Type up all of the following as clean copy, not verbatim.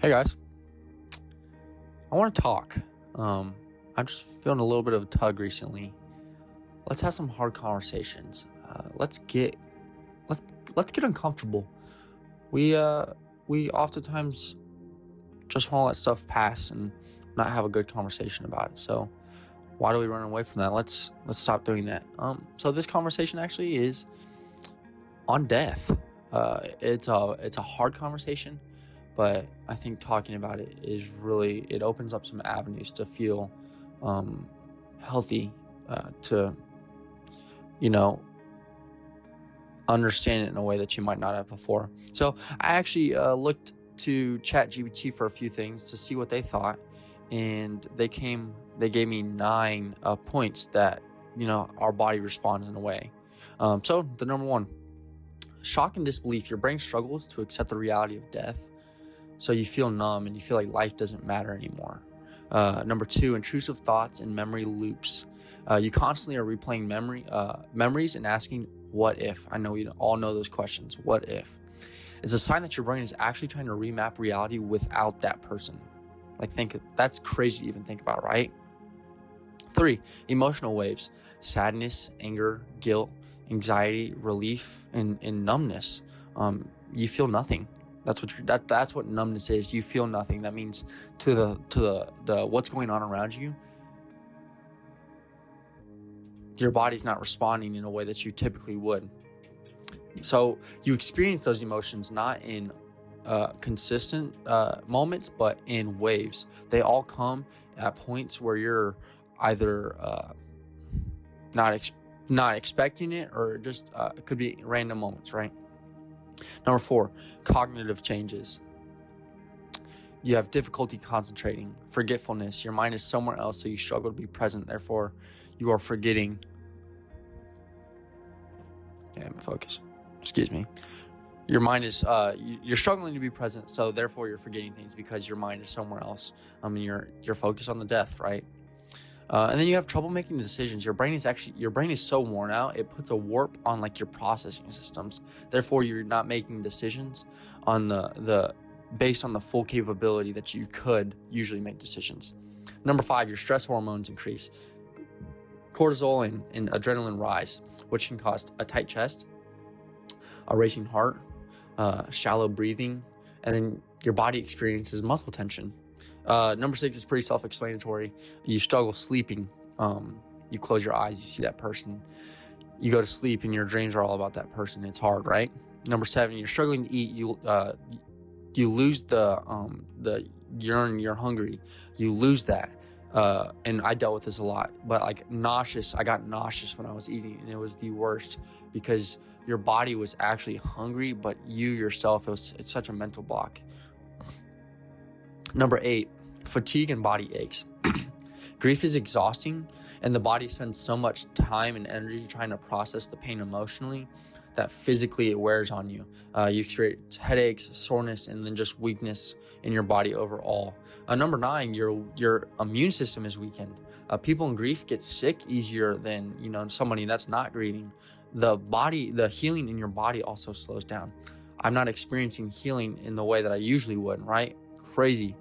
Hey guys, I want to talk. I'm just feeling a little bit of a tug recently. Let's have some hard conversations. Let's get uncomfortable. We oftentimes just want to let stuff pass and not have a good conversation about it. So why do we run away from that? Let's stop doing that. So this conversation actually is on death. It's a hard conversation. But I think talking about it it opens up some avenues to feel healthy, to, understand it in a way that you might not have before. So I actually looked to ChatGPT for a few things to see what they thought. And they gave me 9 points that, our body responds in a way. So the number 1, shock and disbelief. Your brain struggles to accept the reality of death. So you feel numb and you feel like life doesn't matter anymore. Number 2, intrusive thoughts and memory loops. You constantly are replaying memories and asking, what if? I know you all know those questions. What if? It's a sign that your brain is actually trying to remap reality without that person. That's crazy to even think about, right? 3, emotional waves. Sadness, anger, guilt, anxiety, relief, and numbness. You feel nothing. That's what numbness is. You feel nothing. That means to the what's going on around you, your body's not responding in a way that you typically would. So you experience those emotions not in consistent moments, but in waves. They all come at points where you're either not expecting it, or just it could be random moments, right? Number 4, cognitive changes. You have difficulty concentrating, forgetfulness. Your mind is somewhere else, so you struggle to be present. Therefore, you are forgetting. Yeah, my focus. Excuse me. Your mind is, you're struggling to be present, so therefore you're forgetting things because your mind is somewhere else. You're focused on the death, right? And then you have trouble making decisions. Your brain is so worn out, it puts a warp on your processing systems. Therefore, you're not making decisions on the based on the full capability that you could usually make decisions. Number 5, your stress hormones increase. Cortisol and adrenaline rise, which can cause a tight chest, a racing heart, shallow breathing, and then your body experiences muscle tension. Number 6 is pretty self-explanatory. You struggle sleeping. You close your eyes, you see that person. You go to sleep and your dreams are all about that person. It's hard, right? Number 7, you're struggling to eat. You lose the urine. You're hungry. You lose that. And I dealt with this a lot. But nauseous, I got nauseous when I was eating, and it was the worst because your body was actually hungry, but you yourself, it's such a mental block. Number 8, fatigue and body aches. Grief is exhausting, and the body spends so much time and energy trying to process the pain emotionally that physically it wears on you. You experience headaches, soreness, and then just weakness in your body overall. Number 9, your immune system is weakened. People in grief get sick easier than somebody that's not grieving. The healing in your body also slows down. I'm not experiencing healing in the way that I usually would, right? Crazy.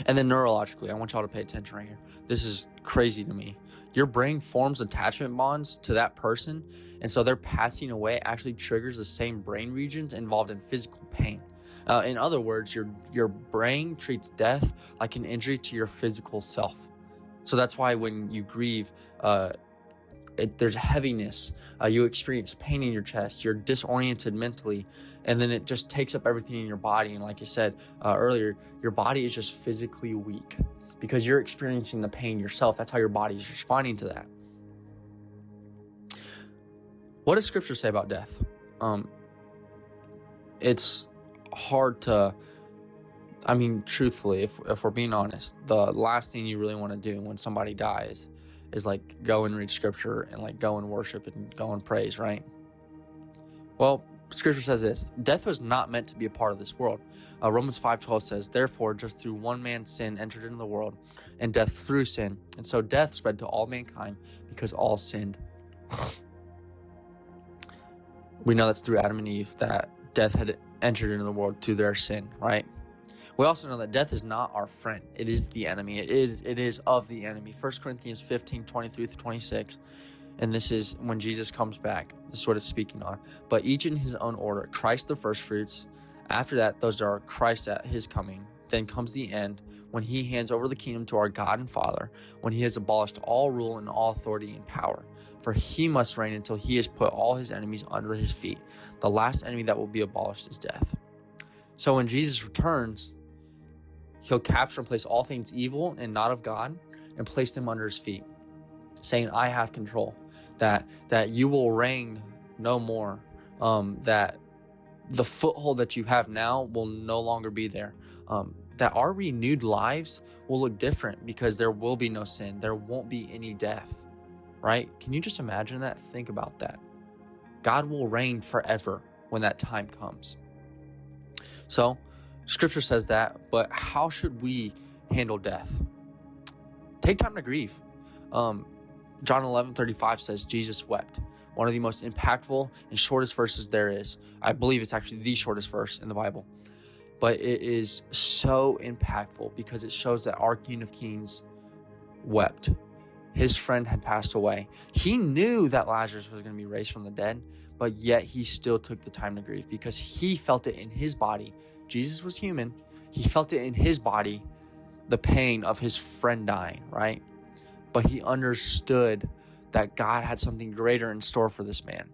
And then neurologically, I want y'all to pay attention right here. This is crazy to me. Your brain forms attachment bonds to that person, and so their passing away actually triggers the same brain regions involved in physical pain. In other words, your brain treats death like an injury to your physical self. So that's why when you grieve, there's heaviness, you experience pain in your chest, you're disoriented mentally, and then it just takes up everything in your body. And like I said earlier, your body is just physically weak because you're experiencing the pain yourself. That's how your body is responding to that. What does Scripture say about death? It's hard to, truthfully, if we're being honest, the last thing you really want to do when somebody dies is go and read Scripture and go and worship and go and praise, right? Well, Scripture says this: death was not meant to be a part of this world. Romans 5:12 says, therefore, just through one man's sin entered into the world, and death through sin. And so death spread to all mankind because all sinned. We know that's through Adam and Eve that death had entered into the world through their sin, right? We also know that death is not our friend. It is the enemy. It is of the enemy. 1 Corinthians 15:23-26. And this is when Jesus comes back. This is what it's speaking on. But each in his own order. Christ the first fruits. After that, those are Christ at his coming. Then comes the end, when he hands over the kingdom to our God and Father, when he has abolished all rule and all authority and power. For he must reign until he has put all his enemies under his feet. The last enemy that will be abolished is death. So when Jesus returns, he'll capture and place all things evil and not of God and place them under his feet, saying, I have control, that you will reign no more, that the foothold that you have now will no longer be there, that our renewed lives will look different because there will be no sin. There won't be any death, right? Can you just imagine that? Think about that. God will reign forever when that time comes. So scripture says that, but how should we handle death? Take time to grieve. John 11:35 says Jesus wept. One of the most impactful and shortest verses there is. I believe it's actually the shortest verse in the Bible. But it is so impactful because it shows that our King of Kings wept. His friend had passed away. He knew that Lazarus was going to be raised from the dead, but yet he still took the time to grieve because he felt it in his body. Jesus was human. He felt it in his body, the pain of his friend dying, right? But he understood that God had something greater in store for this man.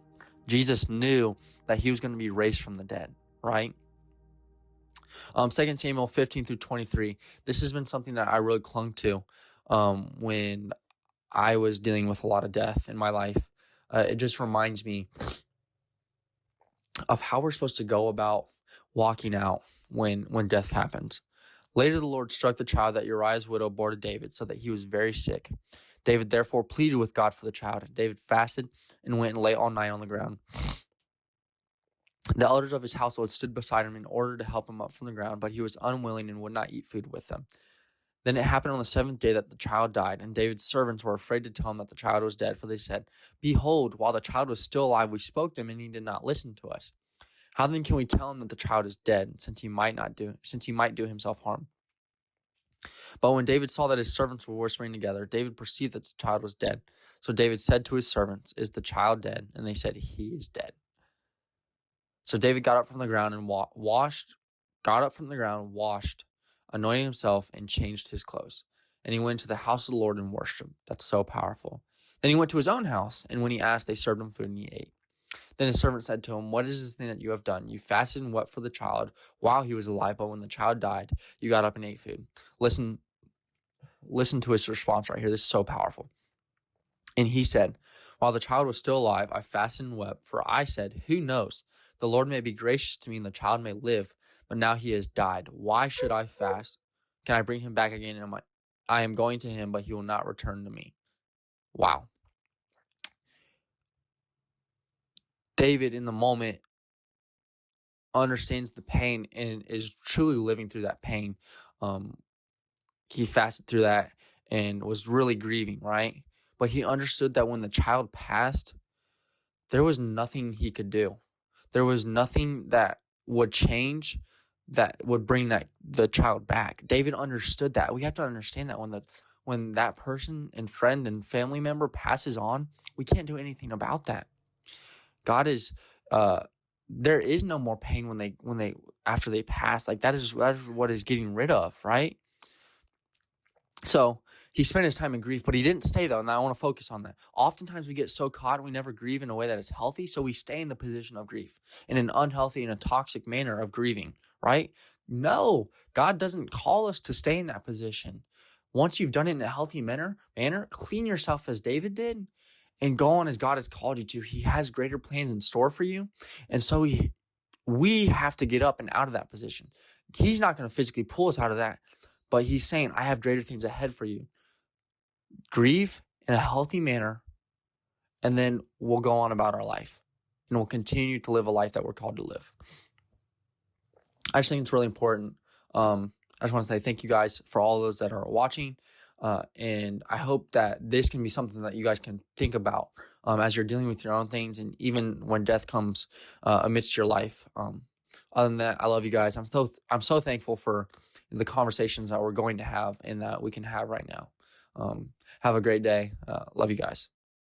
Jesus knew that he was going to be raised from the dead, right? 2 Samuel 15-23. This has been something that I really clung to when I was dealing with a lot of death in my life. It just reminds me of how we're supposed to go about walking out when death happens. Later the Lord struck the child that Uriah's widow bore to David, so that he was very sick. David therefore pleaded with God for the child. David fasted and went and lay all night on the ground. The elders of his household stood beside him in order to help him up from the ground, but he was unwilling and would not eat food with them. Then it happened on the seventh day that the child died, and David's servants were afraid to tell him that the child was dead, for they said, Behold, while the child was still alive, we spoke to him, and he did not listen to us. How then can we tell him that the child is dead, since he might do himself harm? But when David saw that his servants were whispering together, David perceived that the child was dead. So David said to his servants, Is the child dead? And they said, He is dead. So David got up from the ground and washed, anointed himself, and changed his clothes. And he went to the house of the Lord and worshipped. That's so powerful. Then he went to his own house, and when he asked, they served him food, and he ate. Then his servant said to him, What is this thing that you have done? You fasted and wept for the child while he was alive, but when the child died, you got up and ate food. Listen to his response right here. This is so powerful. And he said, While the child was still alive, I fasted and wept, for I said, Who knows? The Lord may be gracious to me, and the child may live, but now he has died. Why should I fast? Can I bring him back again? And I am going to him, but he will not return to me. Wow. David, in the moment, understands the pain and is truly living through that pain. He fasted through that and was really grieving, right? But he understood that when the child passed, there was nothing he could do. There was nothing that would change that would bring the child back. David understood that. We have to understand that when that person and friend and family member passes on, we can't do anything about that. God is there is no more pain when they after they pass. Like that is what is getting rid of, right? So he spent his time in grief, but he didn't stay though, and I want to focus on that. Oftentimes we get so caught we never grieve in a way that is healthy, so we stay in the position of grief, in an unhealthy and a toxic manner of grieving, right? No, God doesn't call us to stay in that position. Once you've done it in a healthy manner, clean yourself as David did, and go on as God has called you to. He has greater plans in store for you, and so we have to get up and out of that position. He's not going to physically pull us out of that, but he's saying, I have greater things ahead for you. Grieve in a healthy manner, and then we'll go on about our life, and we'll continue to live a life that we're called to live. I just think it's really important. I just want to say thank you guys for all those that are watching, and I hope that this can be something that you guys can think about as you're dealing with your own things, and even when death comes amidst your life. Other than that, I love you guys. I'm so thankful for the conversations that we're going to have and that we can have right now. Have a great day. Love you guys.